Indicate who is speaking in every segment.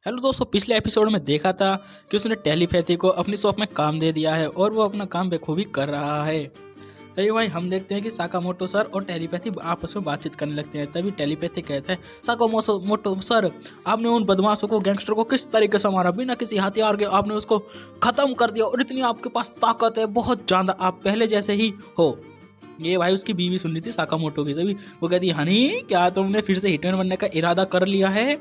Speaker 1: Hello दोस्तों, पिछले episode में देखा था कि उसने टेलीपैथी को अपनी शॉप में काम दे दिया है और वो अपना काम बखूबी कर रहा है। तभी भाई हम देखते हैं कि साकामोटो सर और टेलीपैथी आपस में बातचीत करने लगते हैं। तभी टेलीपैथी कहता है, साकामोटो सर, आपने उन बदमाशों को, गैंगस्टर को किस तरीके से मारा, बिना किसी हथियार के आपने उसको खत्म कर दिया और इतनी आपके पास ताकत है, बहुत ज्यादा, आप पहले जैसे ही हो। ये भाई उसकी बीवी सुन रही थी साकामोटो की। तभी वो कहती है, हनी क्या तुमने फिर से हिटमैन बनने का इरादा कर लिया है?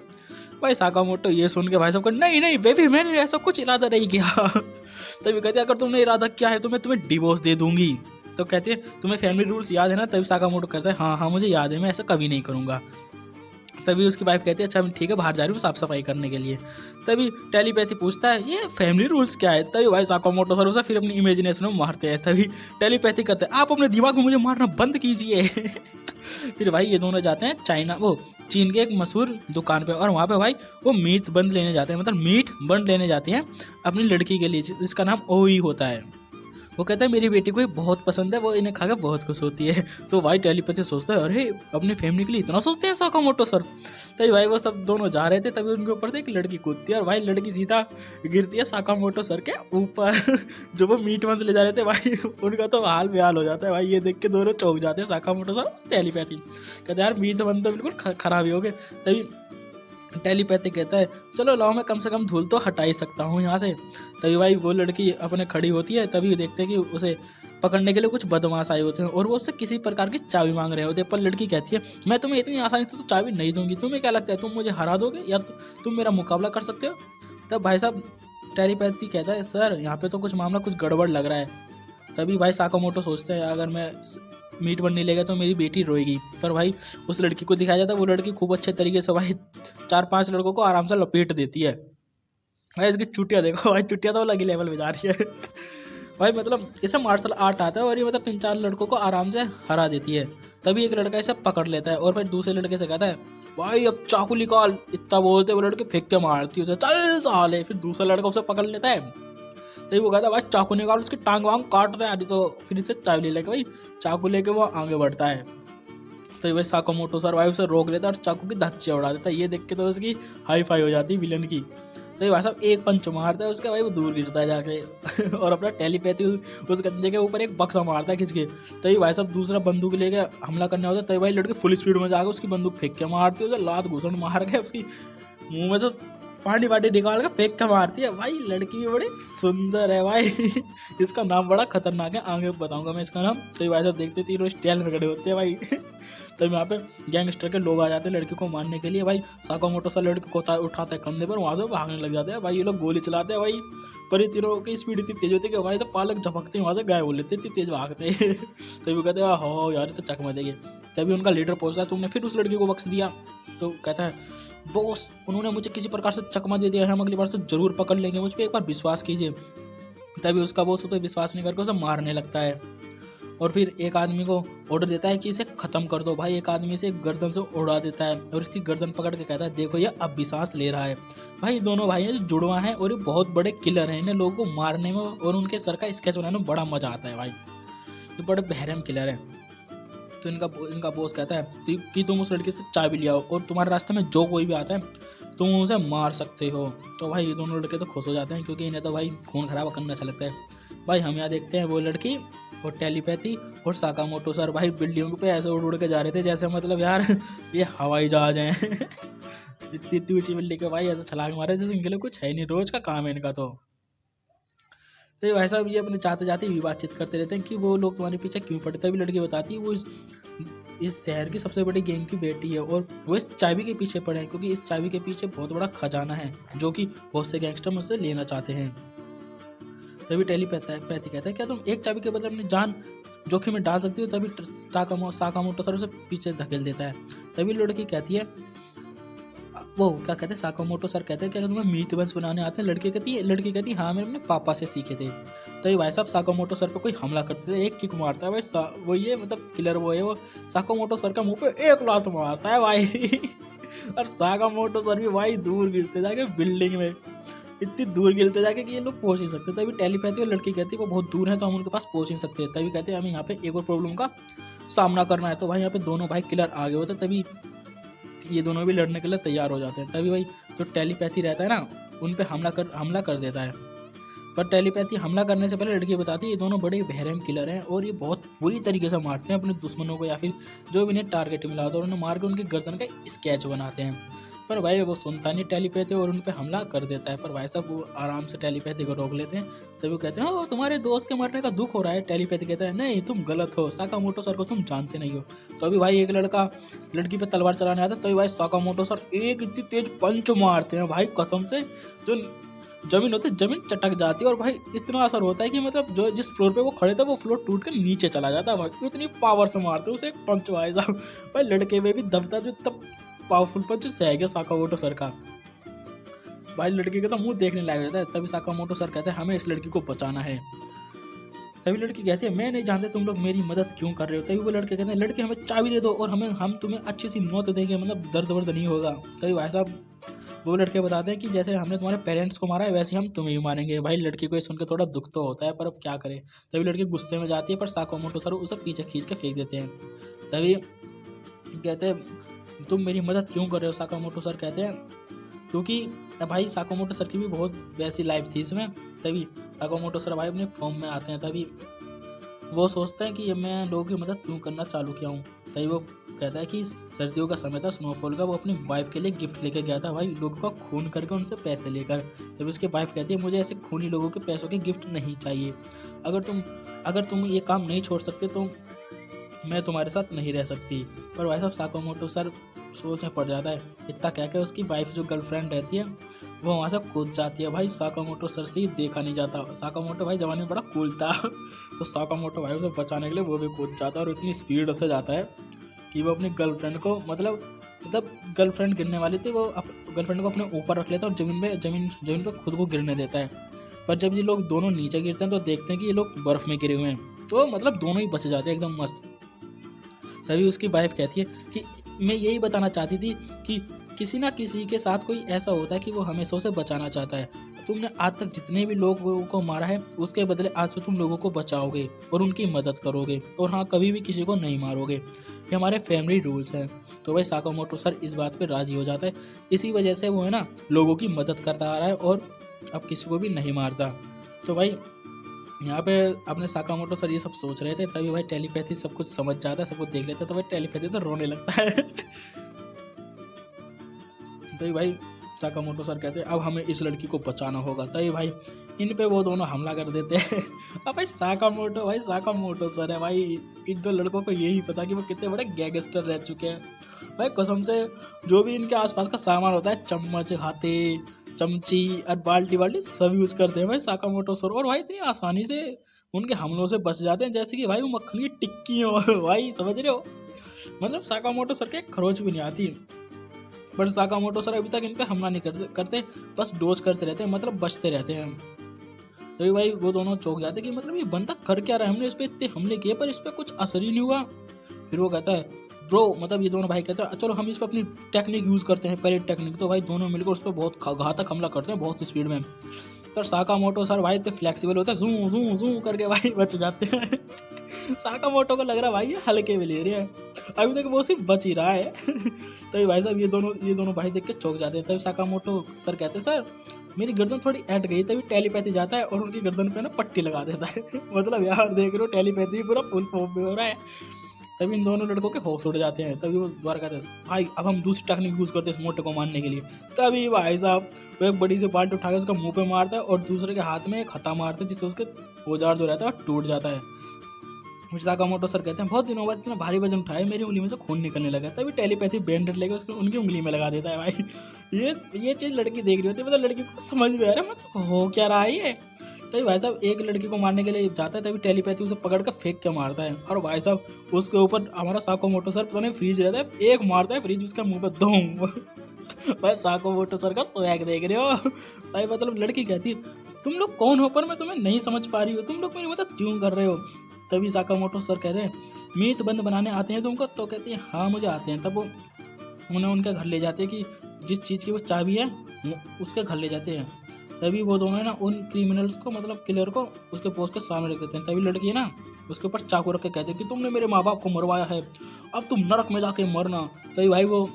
Speaker 1: भाई साकामोटो ये सुन के भाई साहब को, नहीं नहीं बेबी, मैंने ऐसा कुछ इरादा नहीं किया। तभी कहते, अगर तुमने इरादा किया है तो मैं तुम्हें डिवोर्स दे दूंगी। तो कहते हैं, तुम्हें फैमिली रूल्स याद है ना? तभी साकामोटो कहता है, हाँ हाँ मुझे याद है, मैं ऐसा कभी नहीं करूंगा। तभी उसकी वाइफ कहती है, अच्छा ठीक है, बाहर जा रही हूँ साफ सफाई करने के लिए। तभी टेलीपैथी पूछता है, ये फैमिली रूल्स क्या है? तभी भाई साकामोटो सर उसे फिर अपनी इमेजिनेशन में मारते हैं। तभी टेलीपैथी करते हैं, आप अपने दिमाग में मुझे मारना बंद कीजिए। फिर भाई ये दोनों जाते हैं चाइना, वो चीन के एक मशहूर दुकान पे, और वहाँ पे भाई वो मीट बंद लेने जाते हैं, मतलब मीट बंद लेने जाते हैं अपनी लड़की के लिए, जिसका नाम ओई होता है। वो कहता है, मेरी बेटी को ये बहुत पसंद है, वो इन्हें खाकर बहुत खुश होती है। तो भाई टेलीपैथी सोचता है, अरे अपनी फैमिली के लिए इतना सोचते हैं साकामोटो सर। तभी भाई वो सब दोनों जा रहे थे, तभी उनके ऊपर से एक लड़की कूदती है और भाई लड़की सीधा गिरती है साकामोटो सर के ऊपर। जो वो मीट बंद ले जा रहे थे भाई, उनका तो हाल बेहाल हो जाता है भाई। ये देख के दोनों चौंक जाते हैं, साकामोटो सर, टेलीपैथी। कहते हैं, यार मीट बंद तो बिल्कुल खराब ही हो गए। तभी टेलीपैथी कहता है, चलो लाओ, मैं कम से कम धूल तो हटा ही सकता हूँ यहाँ से। तभी भाई वो लड़की अपने खड़ी होती है। तभी देखते हैं कि उसे पकड़ने के लिए कुछ बदमाश आए होते हैं और वो उससे किसी प्रकार की चाबी मांग रहे होते हैं। पर लड़की कहती है, मैं तुम्हें इतनी आसानी से तो चाबी नहीं दूंगी, तुम्हें क्या लगता है तुम मुझे हरा दोगे या तुम मेरा मुकाबला कर सकते हो? तब भाई साहब टेलीपैथी कहता है, सर यहाँ पे तो कुछ मामला कुछ गड़बड़ लग रहा है। तभी भाई साकामोटो सोचते हैं, अगर मैं मीट बन नहीं लेगा तो मेरी बेटी रोएगी। पर भाई उस लड़की को दिखाया जाता है, वो लड़की खूब अच्छे तरीके से भाई 4-5 लड़कों को आराम से लपेट देती है। भाई इसकी चुटिया देखो भाई, चुटिया तो अलग ही लेवल में जा रही है। भाई मतलब इसे मार्शल आर्ट आता है और ये मतलब 3-4 लड़कों को आराम से हरा देती है। तभी एक लड़का इसे पकड़ लेता है और फिर दूसरे लड़के से कहता है, भाई अब चाकू निकाल। इतना बोलते वो लड़के फेंक के मारती है उसे, चल साले। फिर दूसरा लड़का उसे पकड़ लेता है। तो वो कहता है, भाई चाकू निकाल, उसकी टांग वांग काट दे यार। तो फिर इससे चाबी ले लेके भाई चाकू लेके वो आगे बढ़ता है। तो भाई साकामोटो सर भाई उसे रोक लेता है और चाकू की धच्चियाँ उड़ा देता है। ये देख के तो उसकी हाई फाई हो जाती है विलन की। तो ये भाई साहब एक पंच मारता है उसका, भाई वो दूर गिरता है जाके। और अपना टेलीपैथी उस गंजे के ऊपर एक बक्सा मारता है खींच के। तो ये भाई साहब दूसरा बंदूक लेके हमला करने होता है। तो भाई लड़के फुल स्पीड में जाकर उसकी बंदूक फेंक के मारती है, उसे लात घूसन मार के उसकी मुंह में से पानी वाटी निकाल कर फेंक के मारती है। भाई लड़की भी बड़ी सुंदर है भाई। इसका नाम बड़ा खतरनाक है, आगे बताऊंगा मैं इसका नाम। तो ये भाई साहब देखते तीनों स्टाइल में खड़े होते हैं भाई। तो यहाँ पे गैंगस्टर के लोग आ जाते हैं लड़की को मारने के लिए। भाई साकामोटो सा लड़की को उठाता है कंधे पर, वहां से भागने लग जाते हैं। भाई ये लोग गोली चलाते हैं भाई, पर ये तीनों की स्पीड इतनी तेज होती है कि भाई तो पालक झपकते हैं वहां से गायब हो लेते, इतनी तेज भागते हैं। तभी वो कहते हैं, हो यार तो चकमा देंगे। तभी उनका लीडर पहुंचता है, तुमने फिर उस लड़की को बख्श दिया? तो कहता है, बॉस उन्होंने मुझे किसी प्रकार से चकमा दे दिया है, हम अगली बार से जरूर पकड़ लेंगे, मुझ पर एक बार विश्वास कीजिए। तभी उसका बॉस उस पर विश्वास नहीं करके उसे मारने लगता है और फिर एक आदमी को ऑर्डर देता है कि इसे खत्म कर दो। भाई एक आदमी इसे गर्दन से उड़ा देता है और इसकी गर्दन पकड़ के कहता है, देखो ये अब भी सांस ले रहा है। भाई दोनों भाई हैं जो जुड़वा हैं और ये बहुत बड़े किलर हैं, इन्हें लोगों को मारने में और उनके सर का स्केच बनाने में बड़ा मजा आता है। भाई ये बड़े बहरम किलर हैं। तो इनका बॉस कहता है कि तुम उस लड़के से चाबी ले आओ और तुम्हारे रास्ते में जो कोई भी आता है तुम उसे मार सकते हो। तो भाई ये दोनों लड़के तो खुश हो जाते हैं, क्योंकि इन्हें तो भाई खून खराब करना अच्छा लगता है। भाई हम यहाँ देखते हैं वो लड़की और टेलीपैथी और साकामोटो सर भाई बिल्डिंग पे ऐसे उड़ उड़ के जा रहे थे जैसे मतलब यार ये हवाई जहाज हैं। इतनी ऊंची बिल्डिंग पे भाई ऐसे छलांग मारे जैसे इनके लिए कुछ है नहीं, रोज का काम है इनका। तो भाई साहब ये अपने चाहते जाते भी बातचीत करते रहते हैं कि वो लोग तुम्हारे पीछे क्यों पड़े। तभी लड़की बताती है, वो इस शहर की सबसे बड़ी गैंग की बेटी है और वो इस चाबी के पीछे पड़े हैं, क्योंकि इस चाबी के पीछे बहुत बड़ा खजाना है जो कि बहुत से गैंगस्टर मुझसे लेना चाहते हैं। तभी टेलीपैथी कहता है, क्या तुम एक चाबी के बदले अपनी जान जोखिम में डाल सकती हो? तभी साकामोटो सर उसे पीछे धकेल देता है। तभी लड़की कहती है, वो क्या कहते हैं, साकामोटो सर कहते हैं, क्या तुम्हें मीट बंस बनाने आते हैं? लड़की कहती है हाँ, मैंने अपने पापा से सीखे थे। तो ये भाई साहब साकामोटो सर पे कोई हमला करते थे, एक किक मारता है भाई वो ये मतलब किलर वो है, वो साकामोटो सर का मुंह पे एक लात मारता है भाई। और साकामोटो सर भी भाई दूर गिरते जाके बिल्डिंग में, इतनी दूर गिरते जाके कि ये लोग पहुंच नहीं सकते। तभी टेलीपैथी और लड़की कहती है वो बहुत दूर है तो हम उनके पास पहुंच नहीं सकते। तभी कहते हैं हमें यहाँ पे एक और प्रॉब्लम का सामना करना है। तो भाई यहाँ पे दोनों भाई किलर आगे होते। तभी ये दोनों भी लड़ने के लिए तैयार हो जाते हैं। तभी भाई जो टेलीपैथी रहता है ना, उन पे हमला कर देता है। पर टेलीपैथी हमला करने से पहले लड़की बताती है ये दोनों बड़े बहरम किलर हैं और ये बहुत बुरी तरीके से मारते हैं अपने दुश्मनों को, या फिर जो भी इन्हें टारगेट मिला होता है और उन्हें मार के उनकी गर्दन का स्केच बनाते हैं। पर भाई वो सुनता नहीं टेलीपैथी और उन पे हमला कर देता है। पर भाई साहब वो आराम से टेलीपैथी को रोक लेते हैं। तभी वो कहते हैं ओ तुम्हारे दोस्त के मरने का दुख हो रहा है। टेलीपैथी कहता है नहीं तुम गलत हो, साकामोटो सर को तुम जानते नहीं हो। तो अभी भाई एक लड़का लड़की पे तलवार चलाने आता है, तो भाई साकामोटो सर एक इतनी तेज पंच मारते हैं भाई कसम से, जो जमीन होती है जमीन चटक जाती है और भाई इतना असर होता है कि मतलब जो जिस फ्लोर पे वो खड़े थे वो फ्लोर टूट कर नीचे चला जाता है। भाई इतनी पावर से मारते उसे एक पंच भाई साहब, भाई लड़के में भी दबता जो तब पावरफुल पंच सह गया साकामोटो सर का। भाई लड़के का तो मुंह देखने लग जाता है। तभी साकामोटो सर कहते हैं हमें इस लड़की को बचाना है। तभी लड़की कहती है मैं नहीं जानते तुम लोग मेरी मदद क्यों कर रहे हो। तभी वो लड़के कहते हैं लड़के हमें चाबी दे दो और हम तुम्हें अच्छी सी मौत देंगे, मतलब दर्द वर्द नहीं होगा। तभी भाई साहब वो लड़के बताते हैं कि जैसे हमने तुम्हारे पेरेंट्स को मारा है वैसे हम तुम्हें भी मारेंगे। भाई लड़की को सुनकर थोड़ा दुख तो होता है पर अब क्या करे। तभी लड़की गुस्से में जाती है पर साकामोटो सर उसे पीछे खींच के फेंक देते हैं। तभी कहते हैं तुम मेरी मदद क्यों कर रहे हो। साकामोटो सर कहते हैं क्योंकि भाई साकामोटो सर की भी बहुत वैसी लाइफ थी इसमें। तभी साकामोटो सर भाई अपने फॉर्म में आते हैं। तभी वो सोचते हैं कि मैं लोगों की मदद क्यों करना चालू किया हूँ। तभी वो कहता है कि सर्दियों का समय था, स्नोफॉल का, वो अपनी वाइफ के लिए गिफ्ट लेके गया था भाई लोगों का खून करके उनसे पैसे लेकर। तभी उसकी वाइफ कहती है मुझे ऐसे खूनी लोगों के पैसों के गिफ्ट नहीं चाहिए। अगर तुम ये काम नहीं छोड़ सकते तो मैं तुम्हारे साथ नहीं रह सकती। पर भाई साहब साकामोटो सर सोच में पड़ जाता है। इतना क्या क्या उसकी वाइफ जो गर्लफ्रेंड रहती है वो वहाँ से कूद जाती है। भाई साकामोटो सर से ही देखा नहीं जाता। साकामोटो भाई जवानी में बड़ा कूल था तो साकामोटो भाई उसे बचाने के लिए वो भी कूद जाता है और इतनी स्पीड से जाता है कि वो अपनी गर्लफ्रेंड को मतलब गर्लफ्रेंड गिरने वाली थी वो गर्लफ्रेंड को अपने ऊपर रख लेता है और जमीन पर खुद को गिरने देता है। पर जब ये लोग दोनों नीचे गिरते हैं तो देखते हैं कि ये लोग बर्फ में गिरे हुए हैं, तो मतलब दोनों ही बच जाते हैं एकदम मस्त। तभी उसकी वाइफ कहती है कि मैं यही बताना चाहती थी कि किसी ना किसी के साथ कोई ऐसा होता है कि वो हमेशा उसे बचाना चाहता है। तुमने आज तक जितने भी लोगों को मारा है उसके बदले आज से तुम लोगों को बचाओगे और उनकी मदद करोगे और हाँ कभी भी किसी को नहीं मारोगे, ये हमारे फैमिली रूल्स हैं। तो भाई साकामोटो सर इस बात पे राजी हो जाता है। इसी वजह से वो है ना लोगों की मदद करता आ रहा है और अब किसी को भी नहीं मारता। तो भाई यहाँ पे अपने साकामोटो सर ये सब सोच रहे थे। तभी भाई टेलीपैथी सब कुछ समझ जाता है, सब कुछ देख लेता है। तो भाई टेलीपैथी तो रोने लगता है तो भाई साकामोटो सर कहते हैं अब हमें इस लड़की को बचाना होगा। तभी भाई इन पे वो दोनों हमला कर देते हैं अब भाई साकामोटो सर है भाई, इन दो लड़कों को यही पता कि वो कितने बड़े गैंगस्टर रह चुके हैं। भाई कसम से जो भी इनके आसपास का सामान होता है चम्मच हाथे चमची और बाल्टी सब यूज करते हैं भाई साकामोटो सर, और भाई इतनी आसानी से उनके हमलों से बच जाते हैं जैसे कि भाई वो मक्खन की टिक्की हो भाई, समझ रहे हो। मतलब साकामोटो सर के खरोच भी नहीं आती। पर साकामोटो सर अभी तक इन पे हमला नहीं करते बस डोज करते रहते हैं, मतलब बचते रहते हैं। तो भाई वो दोनों चौंक जाते कि मतलब ये बंदा कर क्या रहा है, हमने इस पे इतने हमले किए पर इस पे कुछ असर ही नहीं हुआ। फिर वो कहता है ब्रो, मतलब ये दोनों भाई कहते हैं चलो हम इस पर अपनी टेक्निक यूज़ करते हैं, पैरेट टेक्निक। तो भाई दोनों मिलकर उस पर बहुत घातक हमला करते हैं बहुत स्पीड में। पर साकामोटो सर भाई इतने फ्लेक्सिबल होता है, जू जू जू करके भाई बच जाते हैं साकामोटो को लग रहा है भाई ये हल्के में ले रहे हैं, अभी तक वो सिर्फ बच ही रहा है तो भाई साहब ये दोनों भाई देख के चौंक जाते हैं। तभी साकामोटो सर कहते हैं सर मेरी गर्दन थोड़ी ऐट गई। तभी टेलीपैथी जाता है और उनकी गर्दन पे ना पट्टी लगा देता है मतलब यार देख रहे हो टेलीपैथी पूरा फुल फॉर्म में हो रहा है। तभी इन दोनों लड़कों के होश उड़ जाते हैं। तभी वो दोबारा कहते हैं भाई अब हम दूसरी टेक्निक यूज़ करते हैं इस मोटे को मारने के लिए। तभी भाई साहब वो एक बड़ी सी बाल्टी उठा के उसका मुंह पे मारता है और दूसरे के हाथ में एक हथा मारता है जिससे उसके औजार जो रहता है टूट जाता है। साकामोटो सर कहते हैं बहुत दिनों बाद कि भारी वजन उठाए मेरी उंगली में से खून निकलने लगा। तभी टेलीपैथी बैंडेड लेके उसको उनकी उंगली में लगा देता है भाई। ये चीज़ लड़की देख रही होती है, मतलब लड़की को समझ में आ रहा है मतलब हो क्या रहा है ये। तभी भाई साहब एक लड़की को मारने के लिए जाता है, तभी टेलीपैथी उसे पकड़ कर फेंक के मारता है और भाई साहब उसके ऊपर हमारा साकामोटो सर पता नहीं फ्रीज रहता है, एक मारता है फ्रीज उसके मुंह पे धूम भाई साकामोटो सर का स्वैग देख रहे हो भाई। मतलब लड़की कहती है तुम लोग कौन हो पर मैं तुम्हें नहीं समझ पा रही हूँ, तुम लोग मेरी मदद क्यों कर रहे हो। तभी साकामोटो सर कहते हैं मीट बंद बनाने आते हैं तुमको। तो कहती है हाँ मुझे आते हैं। तब वो उन्हें उनके घर ले जाते हैं कि जिस चीज़ की वो चाबी है उसके घर ले जाते हैं। तभी वो दोनों ना उन क्रिमिनल्स को मतलब किलर को उसके पोस्ट के सामने रख देते हैं। तभी लड़की है ना उसके ऊपर चाकू रख के कहते हैं कि तुमने मेरे माँ बाप को मरवाया है, अब तुम नरक में जाके मरना। तभी भाई वो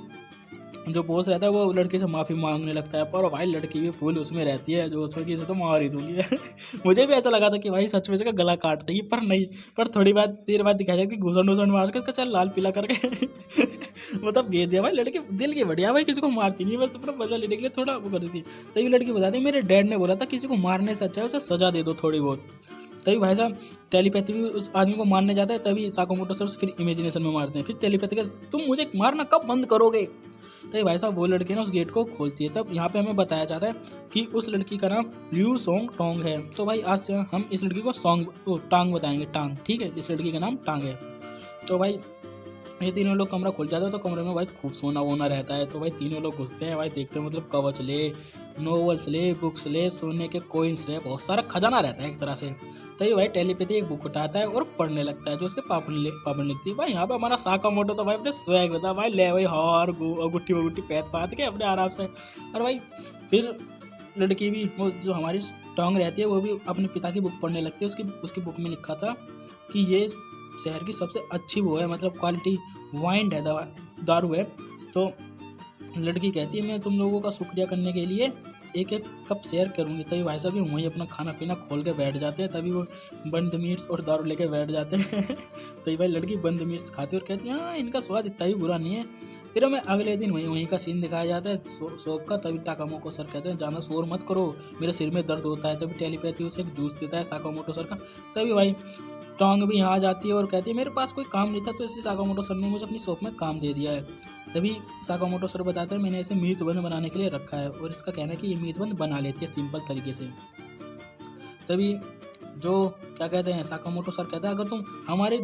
Speaker 1: जो बॉस रहता है वो लड़की से माफ़ी मांगने लगता है, पर भाई लड़की भी फुल उसमें रहती है, जो उसमें कि इसे तो मार ही दूंगी। मुझे भी ऐसा लगा था कि भाई सच में इसका गला काट देगी, पर नहीं। पर थोड़ी बात देर बाद दिखाया जाए कि घूसन घूसन मार के उसका चल लाल पीला करके मतलब घेर दिया। भाई लड़की दिल की बढ़िया, भाई किसी को मारती नहीं, बस अपना बदला लेने के लिए थोड़ा वो करती थी। तभी लड़की बताती मेरे डैड ने बोला था किसी को मारने से अच्छा है उसे सजा दे दो थोड़ी बहुत। तभी भाई साहब टेलीपैथी भी उस आदमी को मारने जाता है, तभी साकामोटो सर फिर इमेजिनेशन में मारते हैं। फिर टेलीपैथी का तुम मुझे मारना कब बंद करोगे। तो भाई साहब वो लड़की ना उस गेट को खोलती है। तब यहाँ पे हमें बताया जाता है कि उस लड़की का नाम ल्यू सोंग टोंग है। तो भाई आज से हम इस लड़की को टांग बताएंगे, टांग, ठीक है। इस लड़की का नाम टांग है। तो भाई ये तीनों लोग कमरा खुल जाता है, तो कमरे में भाई खूब सोना वोना रहता है। तो भाई तीनों लोग घुसते हैं, भाई देखते हैं मतलब कवच ले, नोवेल्स ले, बुक्स ले, सोने के कोइंस ले, बहुत सारा खजाना रहता है एक तरह से। तो ये भाई टेलीपैथी एक बुक उठाता है और पढ़ने लगता है, जो उसके पापा ने लिखती है। भाई यहाँ पे हमारा साकामोटो तो भाई अपने स्वैग होता है, भाई ले भाई हार गुट्टी वुट्टी पैथ पात के अपने आराम से। और भाई फिर लड़की भी, वो जो हमारी टोंग रहती है, वो भी अपने पिता की बुक पढ़ने लगती है। उसकी बुक में लिखा था कि ये शहर की सबसे अच्छी वो है, मतलब क्वालिटी वाइन है, दारू है। तो लड़की कहती है मैं तुम लोगों का शुक्रिया करने के लिए एक एक कप शेयर करूंगी। तभी भाई साहब भी वहीं अपना खाना पीना खोल के बैठ जाते हैं। तभी वो बंद मिर्च और दारू लेके बैठ जाते हैं। तभी भाई लड़की बंद मिर्च खाती है और कहती है हाँ इनका स्वाद इतना भी बुरा नहीं है। फिर हमें अगले दिन वहीं का सीन दिखाया जाता है शॉप का। तभी साकामोटो सर कहते हैं ज़्यादा शोर मत करो, मेरे सिर में दर्द होता है। तभी टेलीपैथी उसे एक जूस देता है साकामोटो सर का। तभी भाई टोंग भी यहाँ आ जाती है और कहती है मेरे पास कोई काम नहीं था, तो इसलिए साकामोटो सर ने मुझे अपनी शॉप में काम दे दिया है। तभी साकामोटो सर बताता है मैंने इसे मीतबंद बनाने के लिए रखा है, और इसका कहना है कि ये मीतबंद बना लेती है सिंपल तरीके से। तभी जो क्या कहते हैं साकामोटो सर कहता है अगर तुम हमारी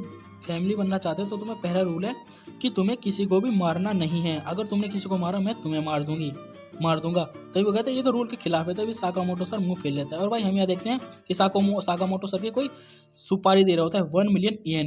Speaker 1: फैमिली बनना चाहते हो तो तुम्हें पहला रूल है कि तुम्हें किसी को भी मारना नहीं है। अगर तुमने किसी को मारा मैं तुम्हें मार दूंगा। तभी वो कहते हैं ये तो रूल के खिलाफ है। तभी साकामोटो सर मुंह फेर लेता है। और भाई हम यहाँ देखते हैं कि साकामोटो सर की कोई सुपारी दे रहा होता है 1 मिलियन येन।